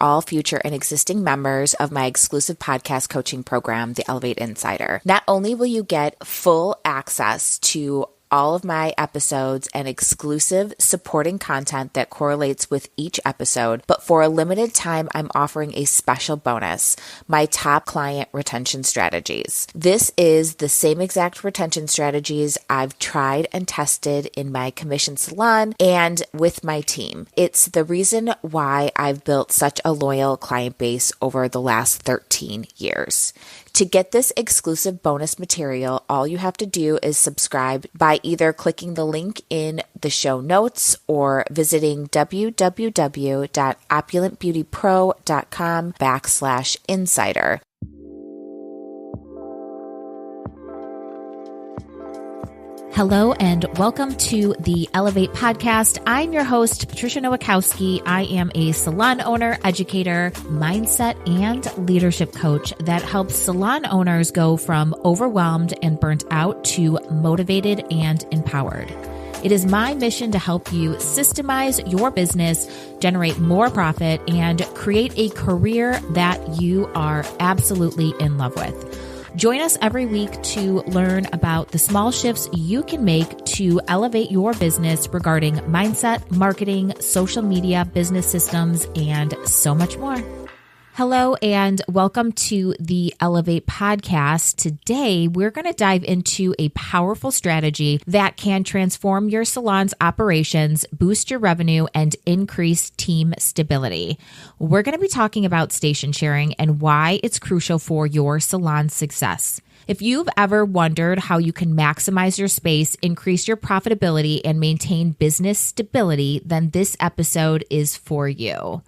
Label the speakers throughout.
Speaker 1: all future and existing members of my exclusive podcast coaching program, the Elevate Insider. Not only will you get full access to all of my episodes and exclusive supporting content that correlates with each episode, but for a limited time, I'm offering a special bonus, my top client retention strategies. This is the same exact retention strategies I've tried and tested in my commission salon and with my team. It's the reason why I've built such a loyal client base over the last 13 years. To get this exclusive bonus material, all you have to do is subscribe by either clicking the link in the show notes or visiting www.opulentbeautypro.com/insider.
Speaker 2: Hello and welcome to the Elevate Podcast. I'm your host, Patricia Nowakowski. I am a salon owner, educator, mindset, and leadership coach that helps salon owners go from overwhelmed and burnt out to motivated and empowered. It is my mission to help you systemize your business, generate more profit, and create a career that you are absolutely in love with. Join us every week to learn about the small shifts you can make to elevate your business regarding mindset, marketing, social media, business systems, and so much more. Hello and welcome to the Elevate Podcast. Today, we're going to dive into a powerful strategy that can transform your salon's operations, boost your revenue, and increase team stability. We're going to be talking about station sharing and why it's crucial for your salon's success. If you've ever wondered how you can maximize your space, increase your profitability, and maintain business stability, then this episode is for you.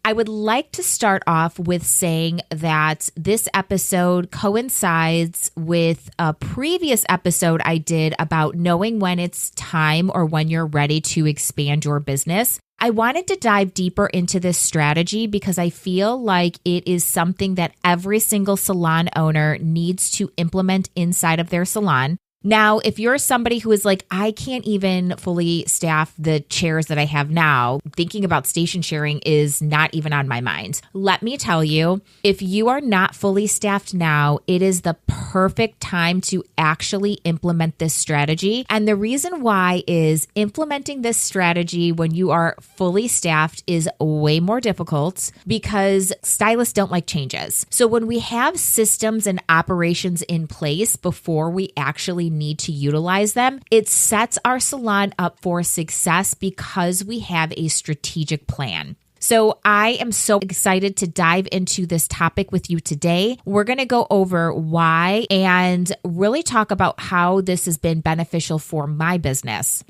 Speaker 2: I would like to start off with saying that this episode coincides with a previous episode I did about knowing when it's time or when you're ready to expand your business. I wanted to dive deeper into this strategy because I feel like it is something that every single salon owner needs to implement inside of their salon. Now, if you're somebody who is like, I can't even fully staff the chairs that I have now, thinking about station sharing is not even on my mind. Let me tell you, if you are not fully staffed now, it is the perfect time to actually implement this strategy. And the reason why is implementing this strategy when you are fully staffed is way more difficult because stylists don't like changes. So when we have systems and operations in place before we actually need to utilize them, it sets our salon up for success because we have a strategic plan. So I am so excited to dive into this topic with you today. We're going to go over why and really talk about how this has been beneficial for my business.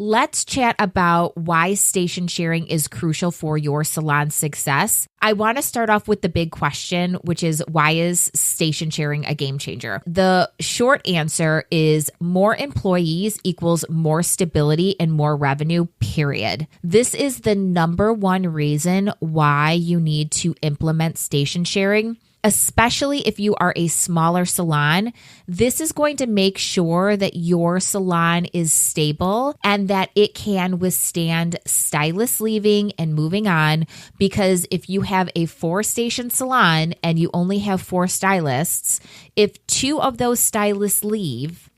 Speaker 2: Let's chat about why station sharing is crucial for your salon's success. I want to start off with the big question, which is why is station sharing a game changer? The short answer is more employees equals more stability and more revenue, period. This is the number one reason why you need to implement station sharing. Especially if you are a smaller salon, this is going to make sure that your salon is stable and that it can withstand stylists leaving and moving on. Because if you have a 4-station salon and you only have 4 stylists, if 2 of those stylists leave,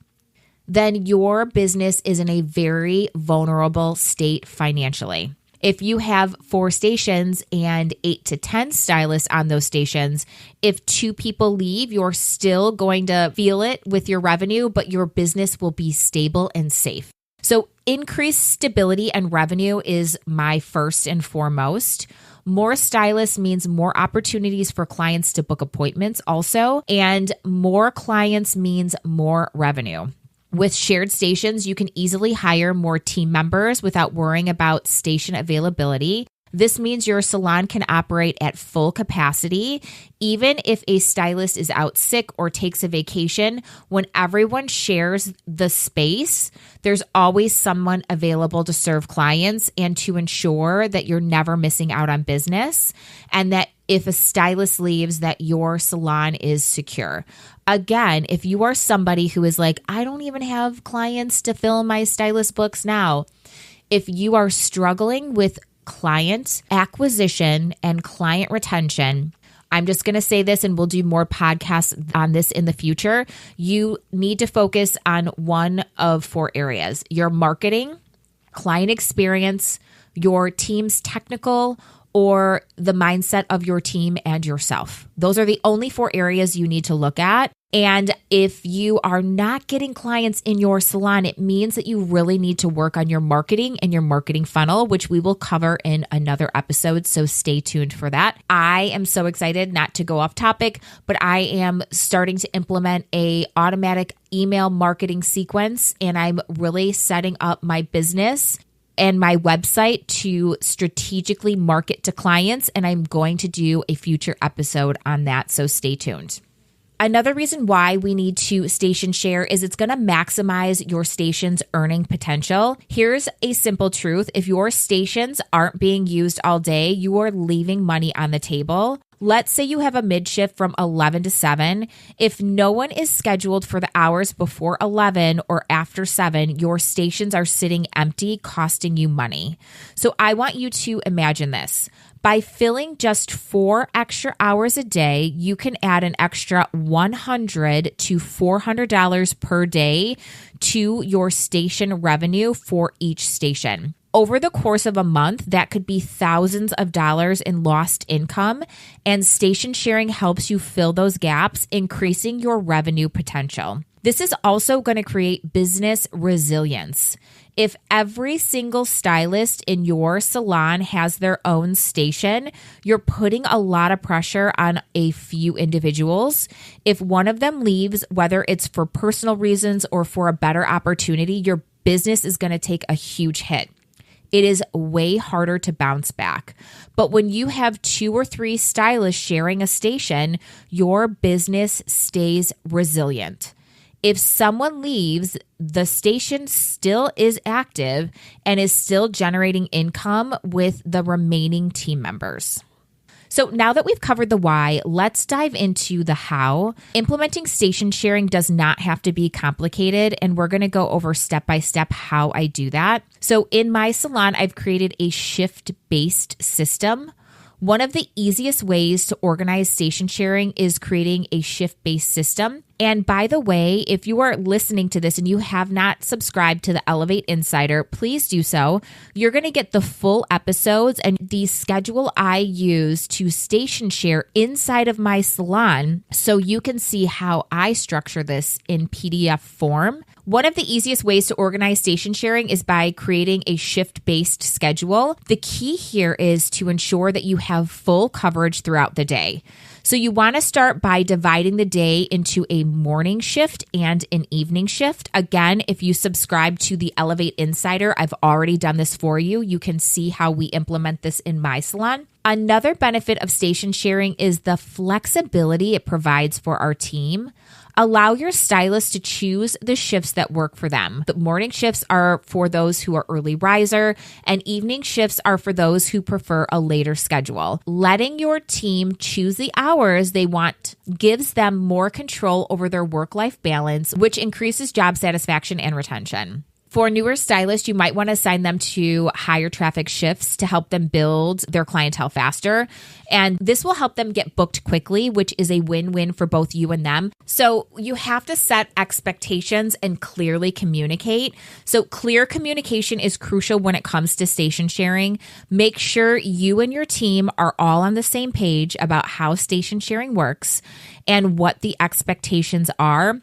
Speaker 2: then your business is in a very vulnerable state financially. If you have 4 stations and 8 to 10 stylists on those stations, if 2 people leave, you're still going to feel it with your revenue, but your business will be stable and safe. So increased stability and revenue is my first and foremost. More stylists means more opportunities for clients to book appointments also, and more clients means more revenue. With shared stations, you can easily hire more team members without worrying about station availability. This means your salon can operate at full capacity, even if a stylist is out sick or takes a vacation. When everyone shares the space, there's always someone available to serve clients and to ensure that you're never missing out on business, and that if a stylist leaves, that your salon is secure. Again, if you are somebody who is like, I don't even have clients to fill my stylist books now, if you are struggling with client acquisition and client retention, I'm just going to say this, and we'll do more podcasts on this in the future. You need to focus on one of 4 areas: your marketing, client experience, your team's technical, or the mindset of your team and yourself. Those are the only 4 areas you need to look at. And if you are not getting clients in your salon, it means that you really need to work on your marketing and your marketing funnel, which we will cover in another episode. So stay tuned for that. I am so excited, not to go off topic, but I am starting to implement a automatic email marketing sequence, and I'm really setting up my business and my website to strategically market to clients. And I'm going to do a future episode on that. So stay tuned. Another reason why we need to station share is it's going to maximize your station's earning potential. Here's a simple truth. If your stations aren't being used all day, you are leaving money on the table. Let's say you have a mid shift from 11 to 7. If no one is scheduled for the hours before 11 or after 7, your stations are sitting empty, costing you money. So I want you to imagine this. By filling just 4 extra hours a day, you can add an extra $100 to $400 per day to your station revenue for each station. Over the course of a month, that could be thousands of dollars in lost income, and station sharing helps you fill those gaps, increasing your revenue potential. This is also going to create business resilience. If every single stylist in your salon has their own station, you're putting a lot of pressure on a few individuals. If one of them leaves, whether it's for personal reasons or for a better opportunity, your business is going to take a huge hit. It is way harder to bounce back. But when you have 2 or 3 stylists sharing a station, your business stays resilient. If someone leaves, the station still is active and is still generating income with the remaining team members. So now that we've covered the why, let's dive into the how. Implementing station sharing does not have to be complicated, and we're going to go over step by step how I do that. So in my salon, I've created a shift-based system. One of the easiest ways to organize station sharing is creating a shift-based system. And by the way, if you are listening to this and you have not subscribed to the Elevate Insider, please do so. You're going to get the full episodes and the schedule I use to station share inside of my salon so you can see how I structure this in PDF form. One of the easiest ways to organize station sharing is by creating a shift-based schedule. The key here is to ensure that you have full coverage throughout the day. So you want to start by dividing the day into a morning shift and an evening shift. Again, if you subscribe to the Elevate Insider, I've already done this for you. You can see how we implement this in my salon. Another benefit of station sharing is the flexibility it provides for our team. Allow your stylist to choose the shifts that work for them. The morning shifts are for those who are early riser, and evening shifts are for those who prefer a later schedule. Letting your team choose the hours they want gives them more control over their work-life balance, which increases job satisfaction and retention. For newer stylists, you might want to assign them to higher traffic shifts to help them build their clientele faster. And this will help them get booked quickly, which is a win-win for both you and them. So you have to set expectations and clearly communicate. So clear communication is crucial when it comes to station sharing. Make sure you and your team are all on the same page about how station sharing works and what the expectations are.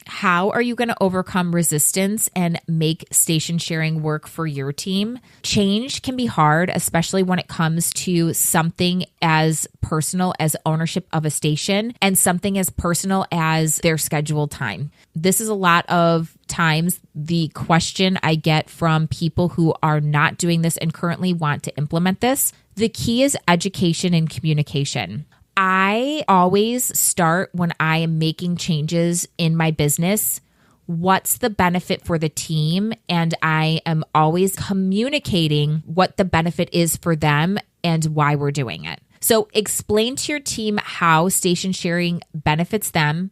Speaker 2: How are you going to overcome resistance and make station sharing work for your team? Change can be hard, especially when it comes to something as personal as ownership of a station and something as personal as their scheduled time. This is a lot of times the question I get from people who are not doing this and currently want to implement this. The key is education and communication. I always start when I am making changes in my business. What's the benefit for the team? And I am always communicating what the benefit is for them and why we're doing it. So explain to your team how station sharing benefits them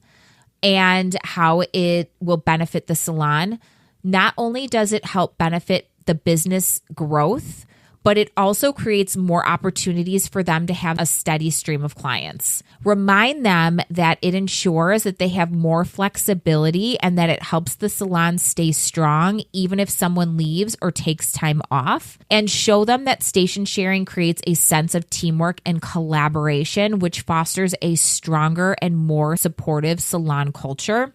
Speaker 2: and how it will benefit the salon. Not only does it help benefit the business growth, but it also creates more opportunities for them to have a steady stream of clients. Remind them that it ensures that they have more flexibility and that it helps the salon stay strong even if someone leaves or takes time off. And show them that station sharing creates a sense of teamwork and collaboration, which fosters a stronger and more supportive salon culture.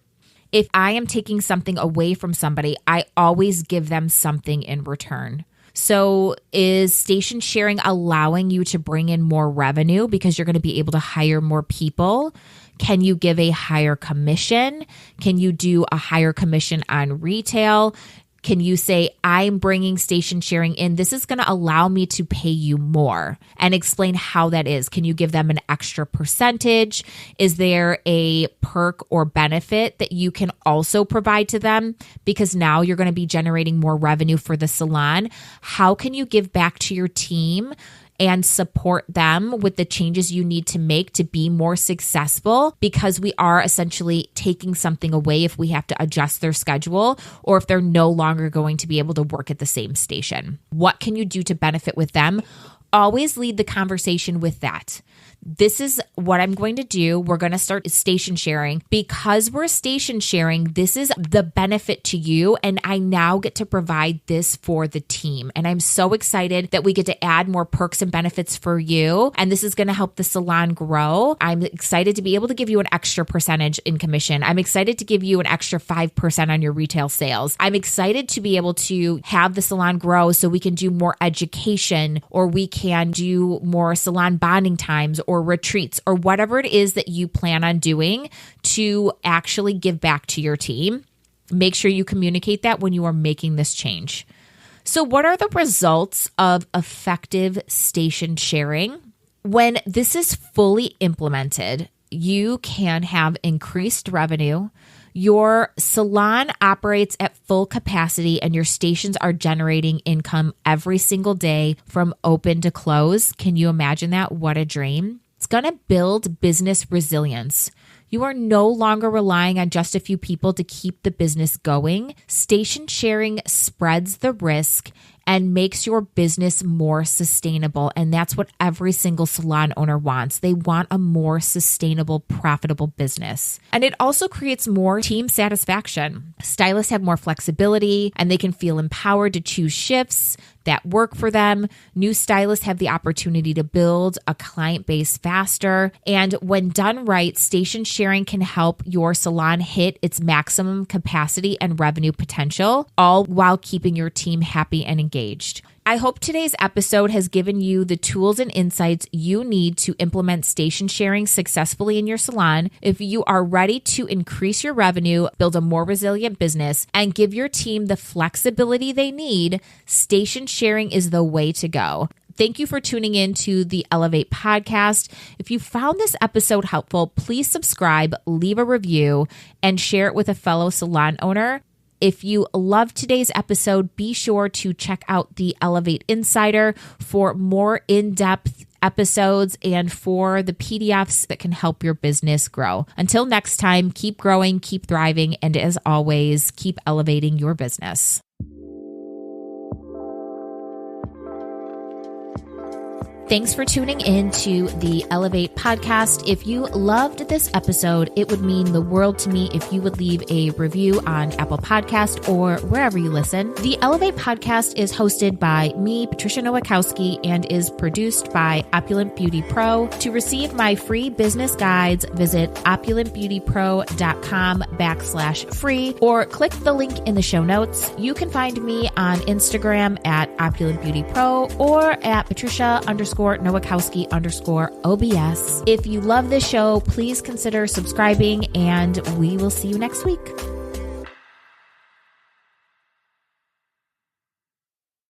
Speaker 2: If I am taking something away from somebody, I always give them something in return. So is station sharing allowing you to bring in more revenue because you're going to be able to hire more people? Can you give a higher commission? Can you do a higher commission on retail? Can you say, I'm bringing station sharing in. This is going to allow me to pay you more, and explain how that is. Can you give them an extra percentage? Is there a perk or benefit that you can also provide to them? Because now you're going to be generating more revenue for the salon. How can you give back to your team and support them with the changes you need to make to be more successful? Because we are essentially taking something away if we have to adjust their schedule or if they're no longer going to be able to work at the same station. What can you do to benefit with them? Always lead the conversation with that. This is what I'm going to do. We're going to start station sharing. Because we're station sharing, this is the benefit to you. And I now get to provide this for the team. And I'm so excited that we get to add more perks and benefits for you. And this is going to help the salon grow. I'm excited to be able to give you an extra percentage in commission. I'm excited to give you an extra 5% on your retail sales. I'm excited to be able to have the salon grow so we can do more education, or we can do more salon bonding times or retreats or whatever it is that you plan on doing to actually give back to your team. Make sure you communicate that when you are making this change. So what are the results of effective station sharing? When this is fully implemented, you can have increased revenue. Your salon operates at full capacity and your stations are generating income every single day from open to close. Can you imagine that? What a dream. It's going to build business resilience. You are no longer relying on just a few people to keep the business going. Station sharing spreads the risk and makes your business more sustainable. And that's what every single salon owner wants. They want a more sustainable, profitable business. And it also creates more team satisfaction. Stylists have more flexibility and they can feel empowered to choose shifts that work for them. New stylists have the opportunity to build a client base faster. And when done right, station sharing can help your salon hit its maximum capacity and revenue potential, all while keeping your team happy and engaged. I hope today's episode has given you the tools and insights you need to implement station sharing successfully in your salon. If you are ready to increase your revenue, build a more resilient business, and give your team the flexibility they need, station sharing is the way to go. Thank you for tuning in to the Elevate podcast. If you found this episode helpful, please subscribe, leave a review, and share it with a fellow salon owner. If you loved today's episode, be sure to check out the Elevate Insider for more in-depth episodes and for the PDFs that can help your business grow. Until next time, keep growing, keep thriving, and as always, keep elevating your business. Thanks for tuning in to the Elevate podcast. If you loved this episode, it would mean the world to me if you would leave a review on Apple Podcast or wherever you listen. The Elevate podcast is hosted by me, Patricia Nowakowski, and is produced by Opulent Beauty Pro. To receive my free business guides, visit opulentbeautypro.com/free or click the link in the show notes. You can find me on Instagram at Opulent Beauty Pro or at Patricia_Nowakowski_OBS. If you love this show, please consider subscribing and we will see you next week.